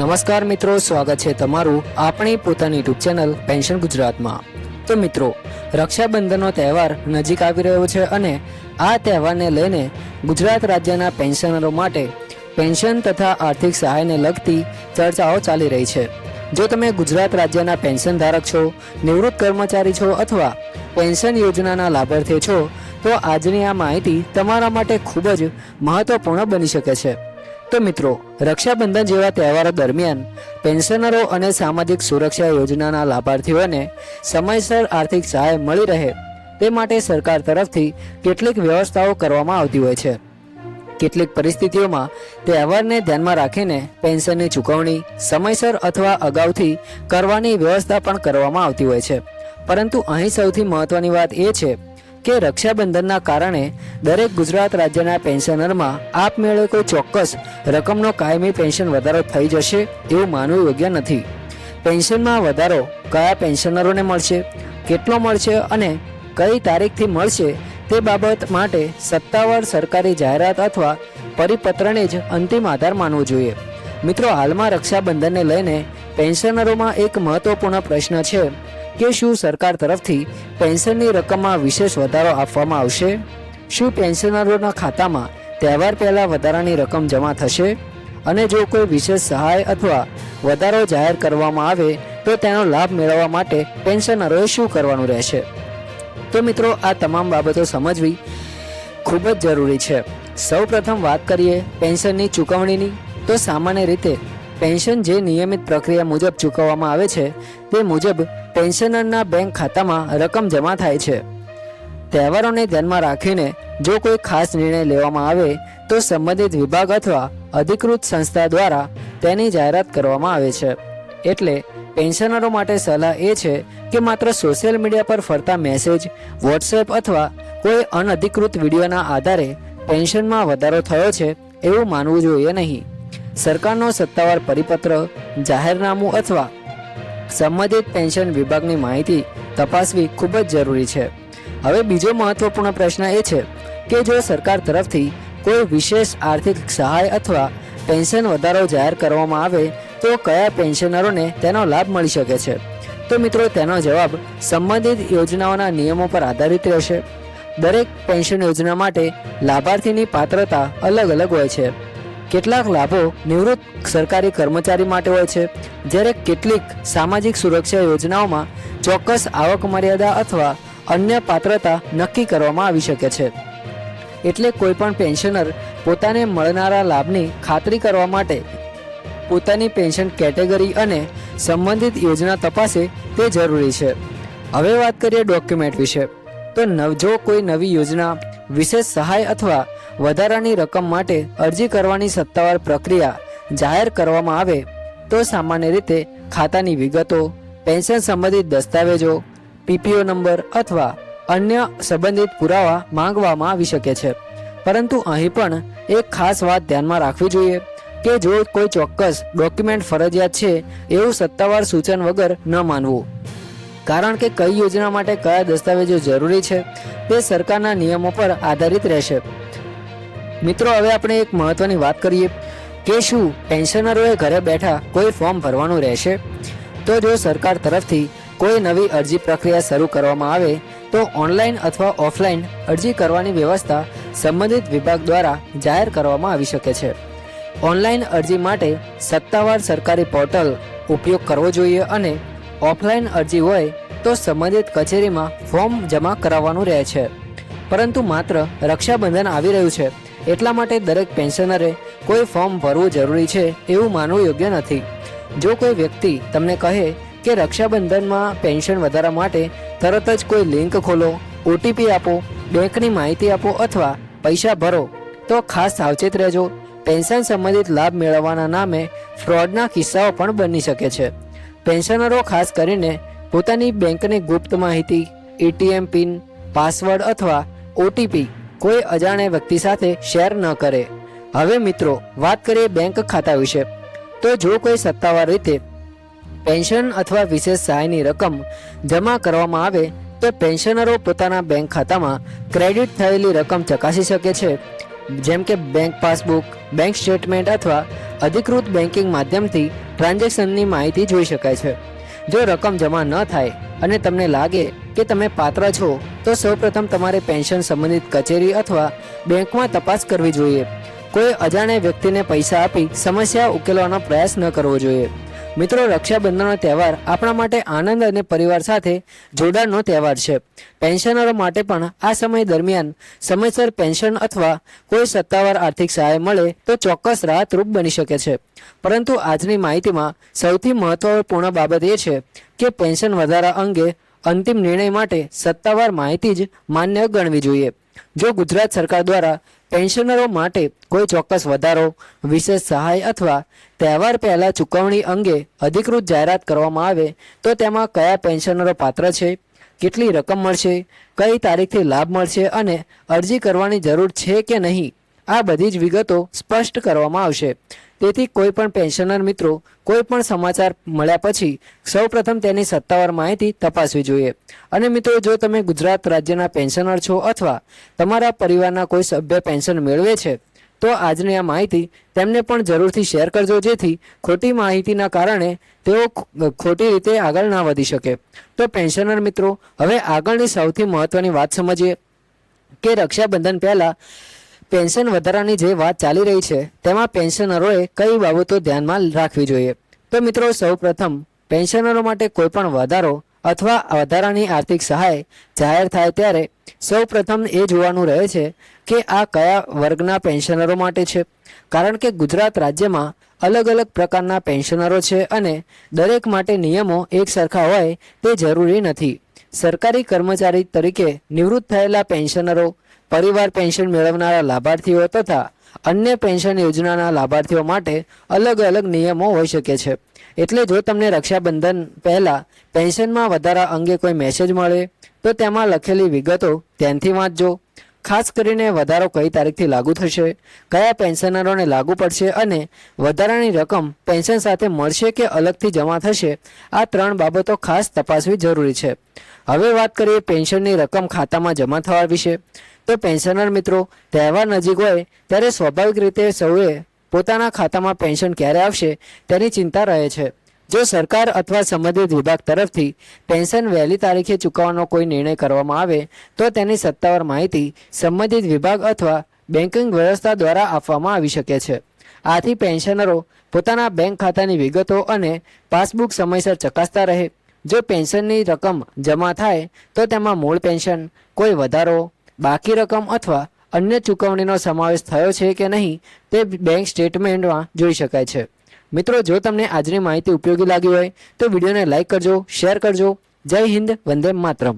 નમસ્કાર મિત્રો, સ્વાગત છે તમારું આપણી પોતાની યુટ્યુબ ચેનલ પેન્શન ગુજરાતમાં। તો મિત્રો, રક્ષાબંધનનો તહેવાર નજીક આવી રહ્યો છે અને આ તહેવારને લઈને ગુજરાત રાજ્યના પેન્શનરો માટે પેન્શન તથા આર્થિક સહાયને લગતી ચર્ચાઓ ચાલી રહી છે। જો તમે ગુજરાત રાજ્યના પેન્શન ધારક છો, નિવૃત્ત કર્મચારી છો અથવા પેન્શન યોજનાના લાભાર્થી છો તો આજની આ માહિતી તમારા માટે ખૂબ જ મહત્વપૂર્ણ બની શકે છે। તો મિત્રો, રક્ષાબંધન જેવા તહેવારો દરમિયાન પેન્શનરો અને સામાજિક સુરક્ષા યોજનાના લાભાર્થીઓને સમયસર આર્થિક સહાય મળી રહે તે માટે સરકાર તરફથી કેટલીક વ્યવસ્થાઓ કરવામાં આવતી હોય છે। કેટલીક પરિસ્થિતિઓમાં તહેવારને ધ્યાનમાં રાખીને પેન્શનની ચૂકવણી સમયસર અથવા અગાઉથી કરવાની વ્યવસ્થા પણ કરવામાં આવતી હોય છે, પરંતુ અહીં સૌથી મહત્વની વાત એ છે કે રક્ષાબંધનના કારણે દરેક ગુજરાત રાજ્યના પેન્શનરમાં આપમેળે કોઈ ચોક્કસ રકમનો કાયમી પેન્શન વધારો થઈ જશે એવું માનવું યોગ્ય નથી। પેન્શનમાં વધારો કયા પેન્શનરોને મળશે, કેટલો મળશે અને કઈ તારીખથી મળશે તે બાબત માટે સત્તાવાર સરકારી જાહેરાત અથવા પરિપત્રને જ અંતિમ આધાર માનવો જોઈએ। મિત્રો, હાલમાં રક્ષાબંધનને લઈને પેન્શનરોમાં એક મહત્વપૂર્ણ પ્રશ્ન છે કે શું સરકાર તરફથી પેન્શનની રકમમાં વિશેષ વધારો આપવામાં આવશે? શું પેન્શનરોના ખાતામાં તહેવાર પહેલાં વધારાની રકમ જમા થશે? અને જો કોઈ વિશેષ સહાય અથવા વધારો જાહેર કરવામાં આવે તો તેનો લાભ મેળવવા માટે પેન્શનરોએ શું કરવાનું રહેશે? તો મિત્રો, આ તમામ બાબતો સમજવી ખૂબ જ જરૂરી છે। સૌપ્રથમ વાત કરીએ પેન્શનની ચૂકવણીની, તો સામાન્ય રીતે પેન્શન જે નિયમિત પ્રક્રિયા મુજબ ચૂકવવામાં આવે છે તે મુજબ પેન્શનરના બેંક ખાતામાં રકમ જમા થાય છે। તહેવારોને ધ્યાનમાં રાખીને જો કોઈ ખાસ નિર્ણય લેવામાં આવે તો સંબંધિત વિભાગ અથવા અધિકૃત સંસ્થા દ્વારા તેની જાહેરાત કરવામાં આવે છે। એટલે પેન્શનરો માટે સલાહ એ છે કે માત્ર સોશિયલ મીડિયા પર ફરતા મેસેજ, વોટ્સએપ અથવા કોઈ અનધિકૃત વિડીયોના આધારે પેન્શનમાં વધારો થયો છે એવું માનવું જોઈએ નહીં। સરકારનો સત્તાવાર પરિપત્ર, જાહેરનામું અથવા સંબંધિત પેન્શન વિભાગની માહિતી તપાસવી ખૂબ જ જરૂરી છે। હવે બીજો મહત્વપૂર્ણ પ્રશ્ન એ છે કે જો સરકાર તરફથી કોઈ વિશેષ આર્થિક સહાય અથવા પેન્શન વધારો જાહેર કરવામાં આવે તો કયા પેન્શનરોને તેનો લાભ મળી શકે છે? તો મિત્રો, તેનો જવાબ સંબંધિત યોજનાઓના નિયમો પર આધારિત રહેશે। દરેક પેન્શન યોજના માટે લાભાર્થીની પાત્રતા અલગ અલગ હોય છે। કેટલાક લાભો નિવૃત્ત સરકારી કર્મચારી માટે હોય છે, જ્યારે કેટલીક સામાજિક સુરક્ષા યોજનાઓમાં ચોક્કસ આવક મર્યાદા અથવા અન્ય પાત્રતા નક્કી કરવામાં આવી શકે છે। એટલે કોઈપણ પેન્શનર પોતાને મળનારા લાભની ખાતરી કરવા માટે પોતાની પેન્શન કેટેગરી અને સંબંધિત યોજના તપાસે તે જરૂરી છે। હવે વાત કરીએ ડોક્યુમેન્ટ વિશે, તો જો કોઈ નવી યોજના, વિશેષ સહાય અથવા વધારાની રકમ માટે અરજી કરવાની સત્તાવાર પ્રક્રિયા જાહેર કરવામાં આવે તો સામાન્ય રીતે ખાતાની વિગતો, પેન્શન સંબંધિત દસ્તાવેજો, પીપીઓ નંબર અથવા અન્ય સંબંધિત પુરાવા માંગવામાં આવી શકે છે। પરંતુ અહીં પણ એક ખાસ વાત ધ્યાનમાં રાખવી જોઈએ કે જો કોઈ ચોક્કસ ડોક્યુમેન્ટ ફરજિયાત છે એવું સત્તાવાર સૂચન વગર ન માનવું, કારણ કે કઈ યોજના માટે કયા દસ્તાવેજો જરૂરી છે તે સરકારના નિયમો પર આધારિત રહેશે। મિત્રો, હવે આપણે એક મહત્વની વાત કરીએ કે શું પેન્શનરોએ ઘરે બેઠા કોઈ ફોર્મ ભરવાનું રહેશે? તો જો સરકાર તરફથી કોઈ નવી અરજી પ્રક્રિયા શરૂ કરવામાં આવે તો ઓનલાઈન અથવા ઓફલાઈન અરજી કરવાની વ્યવસ્થા સંબંધિત વિભાગ દ્વારા જાહેર કરવામાં આવી શકે છે। ઓનલાઈન અરજી માટે સત્તાવાર સરકારી પોર્ટલ ઉપયોગ કરવો જોઈએ અને ઓફલાઈન અરજી હોય તો સંબંધિત કચેરીમાં ફોર્મ જમા કરાવવાનું રહે છે। પરંતુ માત્ર રક્ષાબંધન આવી રહ્યું છે એટલા માટે દરેક પેન્શનરે કોઈ ફોર્મ ભરવું જરૂરી છે એવું માનવું યોગ્ય નથી। જો કોઈ વ્યક્તિ તમને કહે કે રક્ષાબંધનમાં પેન્શન વધારા માટે તરત જ કોઈ લિંક ખોલો, ઓટીપી આપો, બેંકની માહિતી આપો અથવા પૈસા ભરો તો ખાસ સાવચેત રહેજો। પેન્શન સંબંધિત લાભ મેળવવાના નામે ફ્રોડના કિસ્સાઓ પણ બની શકે છે। પેન્શનરો ખાસ કરીને પોતાની બેંકની ગુપ્ત માહિતી, એટીએમ પિન, પાસવર્ડ અથવા ઓટીપી કોઈ અજાણ્યા વ્યક્તિ સાથે શેર ન કરે। હવે મિત્રો, વાત કરીએ બેંક ખાતા વિશે, તો જો કોઈ સત્તાવાર રીતે પેન્શન અથવા વિશેષ સહાયની રકમ જમા કરવામાં આવે તો પેન્શનરો પોતાના બેંક ખાતામાં ક્રેડિટ થયેલી રકમ ચકાસી શકે છે। જેમ કે બેંક પાસબુક, બેંક સ્ટેટમેન્ટ અથવા અધિકૃત બેન્કિંગ માધ્યમથી ટ્રાન્ઝેક્શનની માહિતી જોઈ શકાય છે. જો રકમ જમા ન થાય અને તમને લાગે કે તમે પાત્ર છો તો સૌપ્રથમ તમારે પેન્શન સંબંધિત કચેરી અથવા બેંકમાં તપાસ કરવી જોઈએ. કોઈ અજાણ્યા વ્યક્તિને પૈસા આપી સમસ્યા ઉકેલવાનો પ્રયાસ ન કરવો જોઈએ. મિત્રો, રક્ષાબંધનનો તહેવાર આપણા માટે આનંદ અને પરિવાર સાથે જોડાણનો તહેવાર છે. પેન્શનરો માટે પણ આ સમય દરમિયાન સમયસર પેન્શન અથવા કોઈ સત્તાવાર આર્થિક સહાય મળે તો ચોક્કસ રાહતરૂપ બની શકે છે. પરંતુ આજની માહિતીમાં સૌથી મહત્વપૂર્ણ બાબત એ છે કે પેન્શન વધારા અંગે અંતિમ નિર્ણય માટે સત્તાવાર માહિતી જ માન્ય ગણવી જોઈએ. જો ગુજરાત સરકાર દ્વારા પેન્શનરો માટે કોઈ ચોક્કસ વધારો, વિશેષ સહાય અથવા તહેવાર પહેલા ચૂકવણી અંગે અધિકૃત જાહેરાત કરવામાં આવે તો તેમાં કયા પેન્શનરો પાત્ર છે, કેટલી રકમ મળશે, કઈ તારીખથી લાભ મળશે અને અરજી કરવાની જરૂર છે કે નહીં, આ બધી જ વિગતો સ્પષ્ટ કરવામાં આવશે. તેથી કોઈ પણ પેન્શનર મિત્રો કોઈ પણ સમાચાર મળ્યા પછી સૌપ્રથમ તેની સત્તાવાર માહિતી તપાસવી જોઈએ. અને મિત્રો, જો તમે ગુજરાત રાજ્યના પેન્શનર છો અથવા તમારા પરિવારના કોઈ સભ્ય પેન્શન મેળવે છે તો આજની આ માહિતી તેમને પણ જરૂરથી શેર કરજો, જેથી ખોટી માહિતીના કારણે તેઓ ખોટી રીતે આગળ ના વધી શકે. તો પેન્શનર મિત્રો, હવે આગળની સૌથી મહત્વની વાત સમજીએ કે રક્ષાબંધન પહેલાં પેન્શન વધારાની જે વાત ચાલી રહી છે તેમાં પેન્શનરોએ કઈ બાબતો ધ્યાનમાં રાખવી જોઈએ. તો મિત્રો, સૌપ્રથમ પેન્શનરો માટે કોઈ પણ વધારો અથવા વધારાની આર્થિક સહાય જાહેર થાય ત્યારે સૌપ્રથમ એ જોવાનું રહે છે કે આ કયા વર્ગના પેન્શનરો માટે છે. કારણ કે ગુજરાત રાજ્યમાં અલગ અલગ પ્રકારના પેન્શનરો છે અને દરેક માટે નિયમો એક સરખા હોય તે જરૂરી નથી. સરકારી કર્મચારી તરીકે નિવૃત્ત થયેલા પેન્શનરો, પરિવાર પેન્શન મેળવનારા લાભાર્થીઓ તથા અન્ય પેન્શન યોજનાના લાભાર્થીઓ માટે અલગ અલગ નિયમો હોઈ શકે છે. એટલે જો તમને રક્ષાબંધન પહેલાં પેન્શનમાં વધારા અંગે કોઈ મેસેજ મળે તો તેમાં લખેલી વિગતો ધ્યાનથી વાંચજો. ખાસ કરીને વધારો કઈ તારીખથી લાગુ થશે, કયા પેન્શનરોને લાગુ પડશે અને વધારાની રકમ પેન્શન સાથે મળશે કે અલગથી જમા થશે, આ 3 બાબતો ખાસ તપાસવી જરૂરી છે. હવે વાત કરીએ પેન્શનની રકમ ખાતામાં જમા થવા વિશે. તો પેન્શનર મિત્રો, તહેવાર નજીક હોય ત્યારે સ્વાભાવિક રીતે સૌએ પોતાના ખાતામાં પેન્શન ક્યારે આવશે તેની ચિંતા રહે છે. જો સરકાર અથવા સંબંધિત વિભાગ તરફથી પેન્શન વહેલી તારીખે ચૂકવવાનો કોઈ નિર્ણય કરવામાં આવે તો તેની સત્તાવાર માહિતી સંબંધિત વિભાગ અથવા બેન્કિંગ વ્યવસ્થા દ્વારા આપવામાં આવી શકે છે. આથી પેન્શનરો પોતાના બેંક ખાતાની વિગતો અને પાસબુક સમયસર ચકાસતા રહે. જો પેન્શનની રકમ જમા થાય તો તેમાં મૂળ પેન્શન, કોઈ વધારો, બાકી રકમ અથવા અન્ય ચૂકવણીનો સમાવેશ થયો છે કે નહીં તે બેંક સ્ટેટમેન્ટમાં જોઈ શકાય છે. મિત્રો, જો તમને આજની માહિતી ઉપયોગી લાગી હોય તો વિડીયોને લાઇક કરજો, શેર કરજો. જય હિન્દ, વંદે માતરમ.